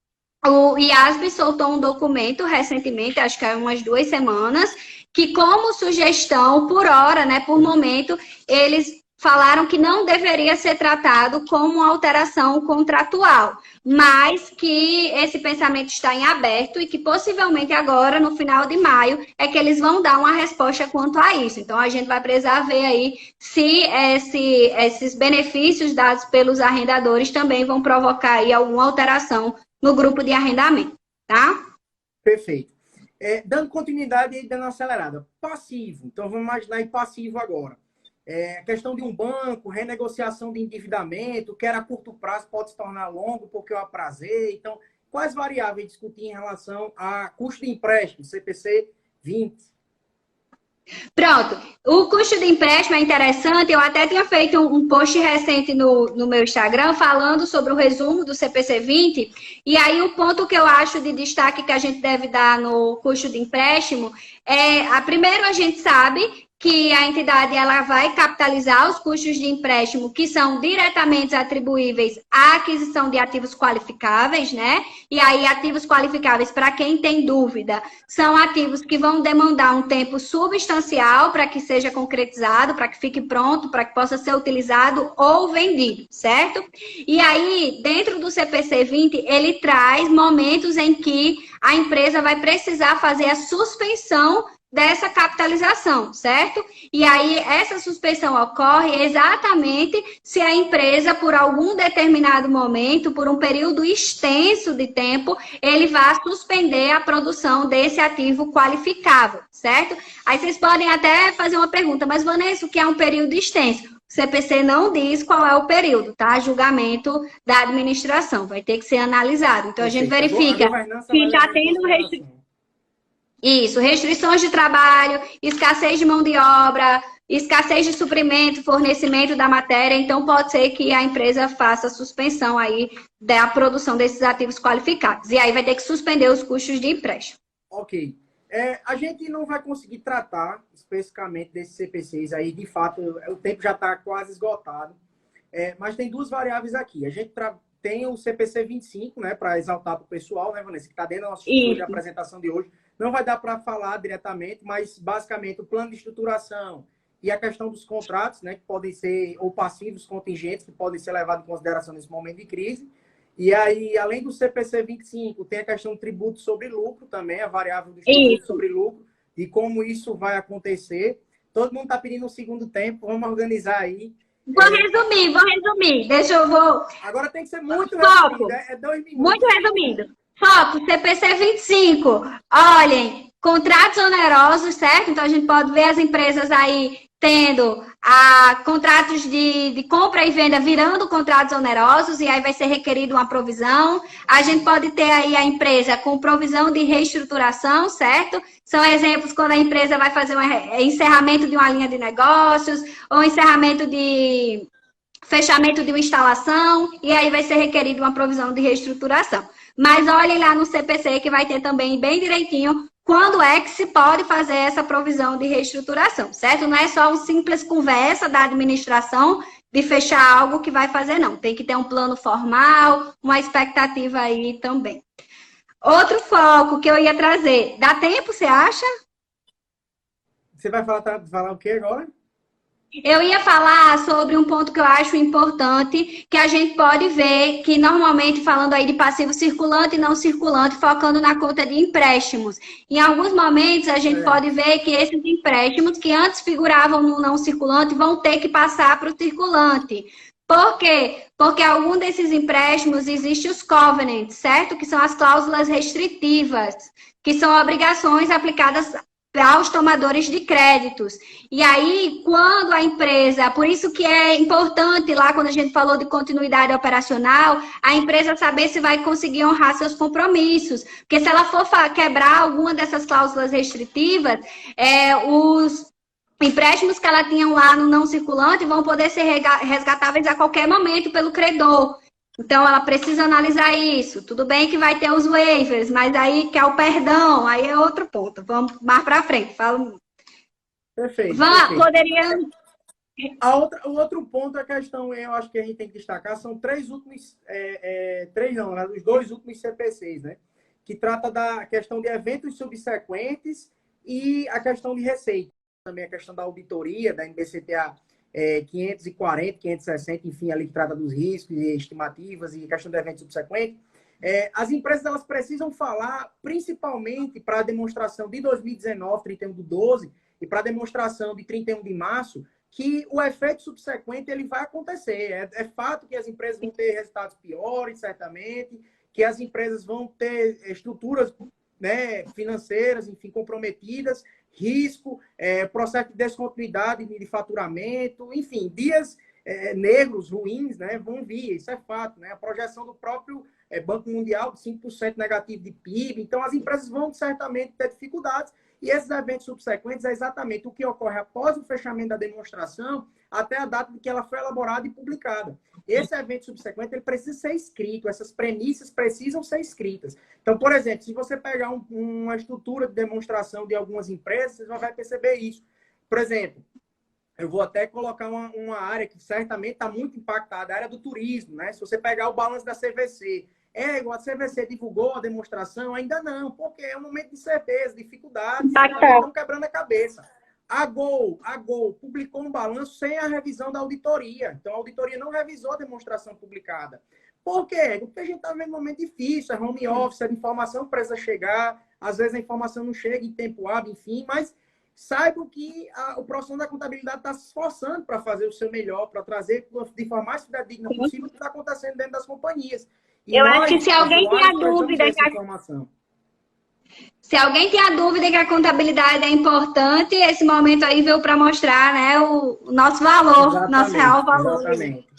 o IASB soltou um documento recentemente, acho que há umas 2 semanas, que como sugestão, por hora, né, por momento, eles falaram que não deveria ser tratado como uma alteração contratual, mas que esse pensamento está em aberto e que possivelmente agora, no final de maio, é que eles vão dar uma resposta quanto a isso. Então, a gente vai precisar ver aí se esses benefícios dados pelos arrendadores também vão provocar aí alguma alteração no grupo de arrendamento, tá? Perfeito. Dando continuidade e dando acelerada. Passivo. Então, vamos imaginar em passivo agora. A questão de um banco, renegociação de endividamento, que era a curto prazo, pode se tornar longo porque eu aprazei. Então, quais variáveis discutir em relação a custo de empréstimo, CPC 20? Pronto. O custo de empréstimo é interessante. Eu até tinha feito um post recente no meu Instagram falando sobre o resumo do CPC 20. E aí o ponto que eu acho de destaque que a gente deve dar no custo de empréstimo primeiro a gente sabe que a entidade ela vai capitalizar os custos de empréstimo que são diretamente atribuíveis à aquisição de ativos qualificáveis, né? E aí, ativos qualificáveis, para quem tem dúvida, são ativos que vão demandar um tempo substancial para que seja concretizado, para que fique pronto, para que possa ser utilizado ou vendido, certo? E aí, dentro do CPC 20, ele traz momentos em que a empresa vai precisar fazer a suspensão dessa capitalização, certo? E aí, essa suspensão ocorre exatamente se a empresa, por algum determinado momento, por um período extenso de tempo, ele vai suspender a produção desse ativo qualificável, certo? Aí vocês podem até fazer uma pergunta, mas Vanessa, o que é um período extenso? O CPC não diz qual é o período, tá? Julgamento da administração, vai ter que ser analisado. Então, a gente verifica se está tendo restrição. Isso, restrições de trabalho, escassez de mão de obra, escassez de suprimento, fornecimento da matéria. Então, pode ser que a empresa faça suspensão aí da produção desses ativos qualificados. E aí vai ter que suspender os custos de empréstimo. Ok. A gente não vai conseguir tratar especificamente desses CPCs aí. De fato, o tempo já está quase esgotado. Mas tem 2 variáveis aqui. A gente tem o CPC 25, né, para exaltar para o pessoal, né, Vanessa, que está dentro da nossa estrutura de apresentação de hoje. Não vai dar para falar diretamente, mas basicamente o plano de estruturação e a questão dos contratos, né, que podem ser ou passivos contingentes, que podem ser levados em consideração nesse momento de crise. E aí, além do CPC 25, tem a questão do tributo sobre lucro também, a variável do tributo sobre lucro, e como isso vai acontecer. Todo mundo está pedindo um segundo tempo, vamos organizar aí. Vou resumir. Agora tem que ser muito resumido, 2 minutos. Muito resumido. Foco, CPC 25. Olhem, contratos onerosos, certo? Então, a gente pode ver as empresas aí tendo contratos de compra e venda virando contratos onerosos, e aí vai ser requerido uma provisão. A gente pode ter aí a empresa com provisão de reestruturação, certo? São exemplos quando a empresa vai fazer um encerramento de uma linha de negócios, ou encerramento de fechamento de uma instalação, e aí vai ser requerido uma provisão de reestruturação. Mas olhem lá no CPC que vai ter também bem direitinho quando é que se pode fazer essa provisão de reestruturação, certo? Não é só uma simples conversa da administração de fechar algo que vai fazer, não. Tem que ter um plano formal, uma expectativa aí também. Outro foco que eu ia trazer, dá tempo, você acha? Você vai falar o que agora? Eu ia falar sobre um ponto que eu acho importante, que a gente pode ver que normalmente falando aí de passivo circulante e não circulante, focando na conta de empréstimos. Em alguns momentos a gente pode ver que esses empréstimos que antes figuravam no não circulante vão ter que passar para o circulante. Por quê? Porque algum desses empréstimos existe os covenants, certo? Que são as cláusulas restritivas, que são obrigações aplicadas aos tomadores de créditos. E aí, quando a empresa, por isso que é importante lá, quando a gente falou de continuidade operacional, a empresa saber se vai conseguir honrar seus compromissos. Porque se ela for quebrar alguma dessas cláusulas restritivas, os empréstimos que ela tinha lá no não circulante vão poder ser resgatáveis a qualquer momento pelo credor. Então, ela precisa analisar isso. Tudo bem que vai ter os waivers, mas aí que é o perdão, aí é outro ponto. Vamos mais para frente. Fala. Perfeito. Poderia... O outro ponto, a questão, eu acho que a gente tem que destacar, são os dois últimos CPCs, né? Que trata da questão de eventos subsequentes e a questão de receita. Também a questão da auditoria, da NBCTA 540, 560, enfim, ali que trata dos riscos e estimativas e questão de eventos subsequentes. As empresas elas precisam falar, principalmente para a demonstração de 2019, 31/12, e para a demonstração de 31 de março, que o efeito subsequente ele vai acontecer. É fato que as empresas vão ter resultados piores, certamente, que as empresas vão ter estruturas, né, financeiras, enfim, comprometidas, risco, processo de descontinuidade de faturamento, enfim, dias negros, ruins, né, vão vir, isso é fato, né? A projeção do próprio Banco Mundial de 5% negativo de PIB, então as empresas vão certamente ter dificuldades, e esses eventos subsequentes é exatamente o que ocorre após o fechamento da demonstração até a data em que ela foi elaborada e publicada. Esse evento subsequente ele precisa ser escrito, essas premissas precisam ser escritas. Então, por exemplo, se você pegar uma estrutura de demonstração de algumas empresas, você já vai perceber isso. Por exemplo, eu vou até colocar uma área que certamente está muito impactada, a área do turismo, né? Se você pegar o balanço da CVC, a CVC divulgou a demonstração? Ainda não, porque é um momento de incerteza, dificuldades, estão quebrando a cabeça. A Gol publicou um balanço sem a revisão da auditoria. Então, a auditoria não revisou a demonstração publicada. Por quê? Porque a gente está vivendo um momento difícil, é home office, a informação precisa chegar, às vezes a informação não chega em tempo hábil, enfim, mas saibam que o profissional da contabilidade está se esforçando para fazer o seu melhor, para trazer de forma mais fidedigna possível o que está acontecendo dentro das companhias. E eu acho que se alguém tem a dúvida se alguém tem a dúvida que a contabilidade é importante, esse momento aí veio para mostrar, né, o nosso valor, nosso real valor.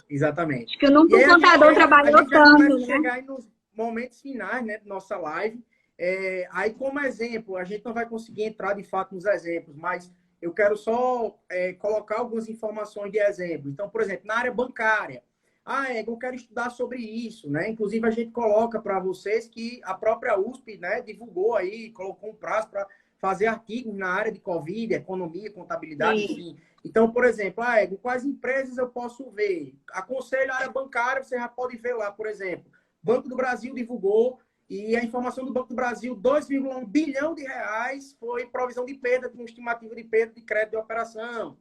Exatamente. Acho que nunca o contador trabalhou tanto, né? Chegar aí nos momentos finais, né, da nossa live. Aí, como exemplo, a gente não vai conseguir entrar de fato nos exemplos, mas eu quero só colocar algumas informações de exemplo. Então, por exemplo, na área bancária, eu quero estudar sobre isso, né? Inclusive, a gente coloca para vocês que a própria USP, né, divulgou aí, colocou um prazo para fazer artigos na área de Covid, economia, contabilidade, enfim. Então, por exemplo, quais empresas eu posso ver? Aconselho a área bancária, você já pode ver lá, por exemplo, Banco do Brasil divulgou, e a informação do Banco do Brasil, 2,1 bilhão de reais foi provisão de perda, com estimativa de perda de crédito de operação.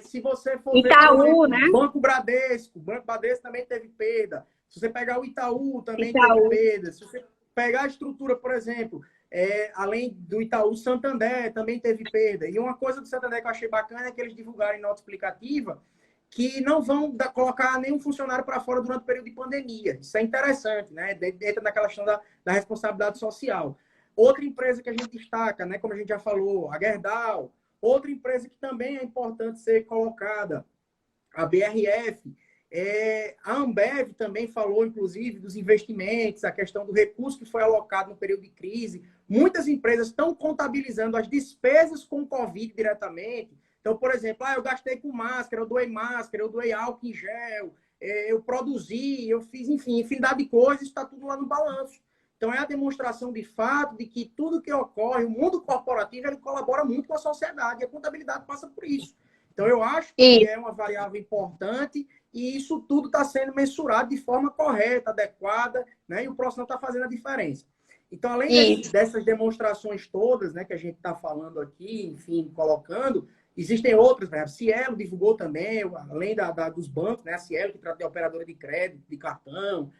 Se você for ver, por exemplo, né? Banco Bradesco também teve perda. Se você pegar o Itaú, também teve perda. Se você pegar a estrutura, por exemplo, além do Itaú, Santander também teve perda. E uma coisa do Santander que eu achei bacana é que eles divulgarem nota explicativa que não vão colocar nenhum funcionário para fora durante o período de pandemia. Isso é interessante, né? Entra naquela questão da responsabilidade social. Outra empresa que a gente destaca, né, como a gente já falou, a Gerdau, Outra empresa que também é importante ser colocada, a BRF. A Ambev também falou, inclusive, dos investimentos, a questão do recurso que foi alocado no período de crise. Muitas empresas estão contabilizando as despesas com o Covid diretamente. Então, por exemplo, eu gastei com máscara, eu doei álcool em gel, eu produzi, eu fiz, enfim, infinidade de coisas, está tudo lá no balanço. Então, é a demonstração de fato de que tudo que ocorre, o mundo corporativo, ele colabora muito com a sociedade, e a contabilidade passa por isso. Então, eu acho que é uma variável importante e isso tudo está sendo mensurado de forma correta, adequada, né? E o profissional está fazendo a diferença. Então, além dessas demonstrações todas, né, que a gente está falando aqui, enfim, colocando, existem outras, né? A Cielo divulgou também, além dos bancos, né? A Cielo, que trata de operadora de crédito, de cartão.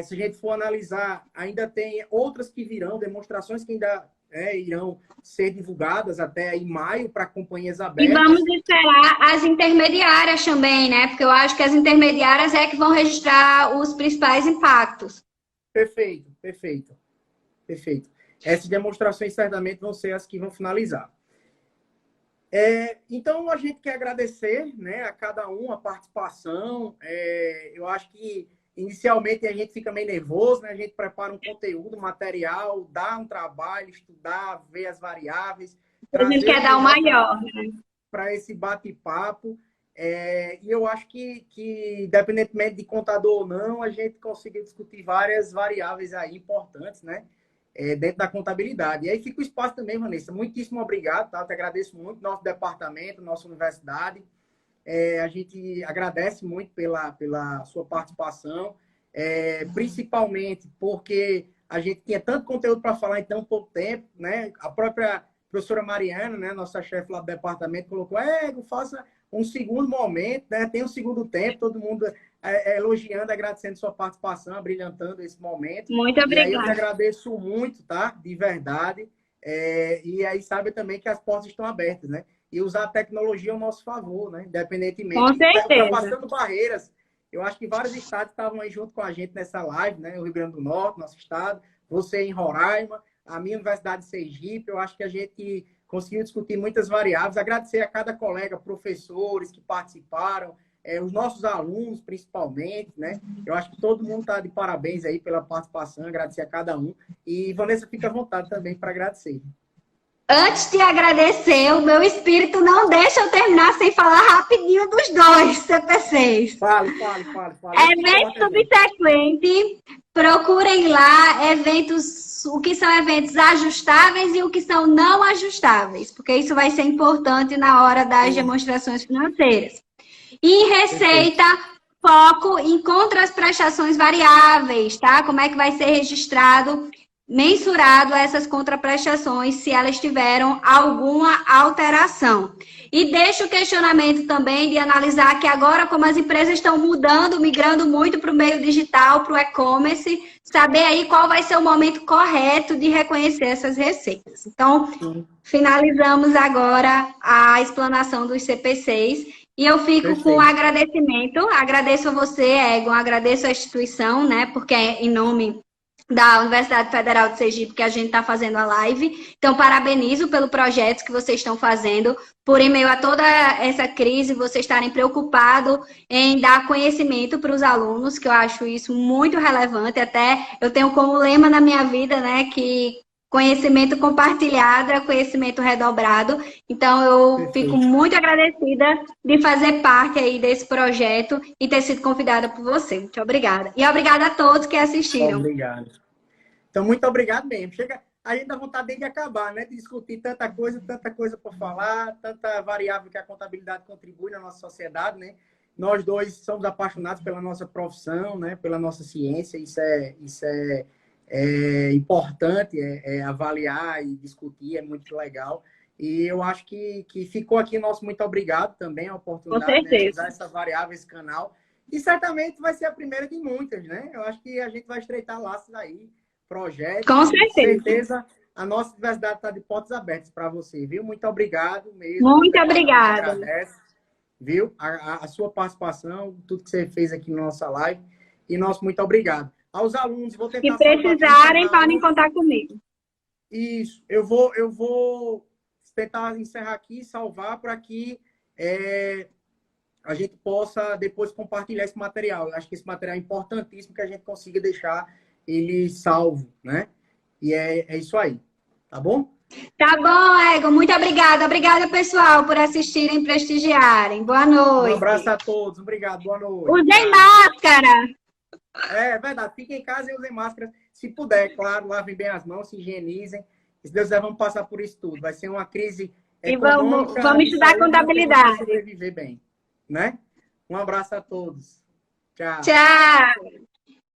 Se a gente for analisar, ainda tem outras que virão, demonstrações que ainda irão ser divulgadas até em maio para companhias abertas. E vamos esperar as intermediárias também, né? Porque eu acho que as intermediárias é que vão registrar os principais impactos. Perfeito, perfeito, perfeito. Essas demonstrações certamente vão ser as que vão finalizar. Então, a gente quer agradecer, né, a cada um a participação. Eu acho que inicialmente a gente fica meio nervoso, né? A gente prepara um conteúdo, material, dá um trabalho, estudar, ver as variáveis. A gente quer dar o maior, né? Para esse bate-papo. E eu acho que, independentemente de contador ou não, a gente conseguiu discutir várias variáveis aí importantes, né? Dentro da contabilidade. E aí fica o espaço também, Vanessa. Muitíssimo obrigado, tá? Eu te agradeço muito, nosso departamento, nossa universidade. A gente agradece muito pela sua participação, principalmente porque a gente tinha tanto conteúdo para falar em tão pouco tempo, né? A própria professora Mariana, né, nossa chefe lá do departamento, colocou, faça um segundo momento, né? Tem um segundo tempo, todo mundo elogiando, agradecendo sua participação, abrilhantando esse momento. Muito obrigada. E aí eu te agradeço muito, tá? De verdade. E aí sabe também que as portas estão abertas, né? E usar a tecnologia ao nosso favor, né? Independentemente. Com certeza. Ultrapassando barreiras. Eu acho que vários estados estavam aí junto com a gente nessa live, né? O Rio Grande do Norte, nosso estado, você em Roraima, a minha Universidade de Sergipe. Eu acho que a gente conseguiu discutir muitas variáveis. Agradecer a cada colega, professores que participaram, os nossos alunos, principalmente, né? Eu acho que todo mundo está de parabéns aí pela participação. Agradecer a cada um. E Vanessa, fica à vontade também para agradecer. Antes de agradecer, o meu espírito não deixa eu terminar sem falar rapidinho dos dois CPCs. Fale. Evento subsequente, procurem lá eventos, o que são eventos ajustáveis e o que são não ajustáveis, porque isso vai ser importante na hora das demonstrações financeiras. E em receita, foco em contras prestações variáveis, tá? Como é que vai ser registrado, mensurado essas contraprestações, se elas tiveram alguma alteração. E deixo o questionamento também de analisar que agora, como as empresas estão mudando, migrando muito para o meio digital, para o e-commerce, saber aí qual vai ser o momento correto de reconhecer essas receitas. Então, finalizamos agora a explanação dos CPCs. E eu fico com agradecimento. Agradeço a você, Egon, agradeço a instituição, né? Porque é em nome da Universidade Federal de Sergipe que a gente está fazendo a live. Então, parabenizo pelo projeto que vocês estão fazendo, por em meio a toda essa crise, vocês estarem preocupados em dar conhecimento para os alunos, que eu acho isso muito relevante. Até eu tenho como lema na minha vida, né, que conhecimento compartilhado é conhecimento redobrado. Então, eu fico muito agradecida de fazer parte aí desse projeto e ter sido convidada por você. Muito obrigada. E obrigada a todos que assistiram. Obrigado. Então, muito obrigado mesmo. A gente dá vontade de acabar, né? De discutir tanta coisa por falar, tanta variável que a contabilidade contribui na nossa sociedade, né? Nós dois somos apaixonados pela nossa profissão, né? Pela nossa ciência. Isso é importante, avaliar e discutir, é muito legal. E eu acho que ficou aqui nosso muito obrigado também, a oportunidade de usar essa variável, esse canal. E certamente vai ser a primeira de muitas, né? Eu acho que a gente vai estreitar laços aí, projetos. Com certeza. Com certeza, a nossa universidade está de portas abertas para você, viu? Muito obrigado mesmo. Muito obrigada. Agradece, viu? A sua participação, tudo que você fez aqui na nossa live. E nosso muito obrigado. Aos alunos, vou tentar... Se precisarem, podem contar comigo. Isso. Eu vou tentar encerrar aqui, salvar para que a gente possa depois compartilhar esse material. Eu acho que esse material é importantíssimo que a gente consiga deixar ele salvo, né? E é isso aí, tá bom? Tá bom, Egon. Muito obrigada. Obrigada, pessoal, por assistirem e prestigiarem. Boa Um abraço noite. a todos. Obrigado. Boa noite. Usem máscara. É verdade. Fiquem em casa e usem máscara. Se puder, claro, lavem bem as mãos, se higienizem. E se Deus quiser, vamos passar por isso tudo. Vai ser uma crise E econômica vamos de estudar saúde, mas que a gente vai contabilidade. sobreviver bem, né? Um abraço a todos. Tchau. Tchau.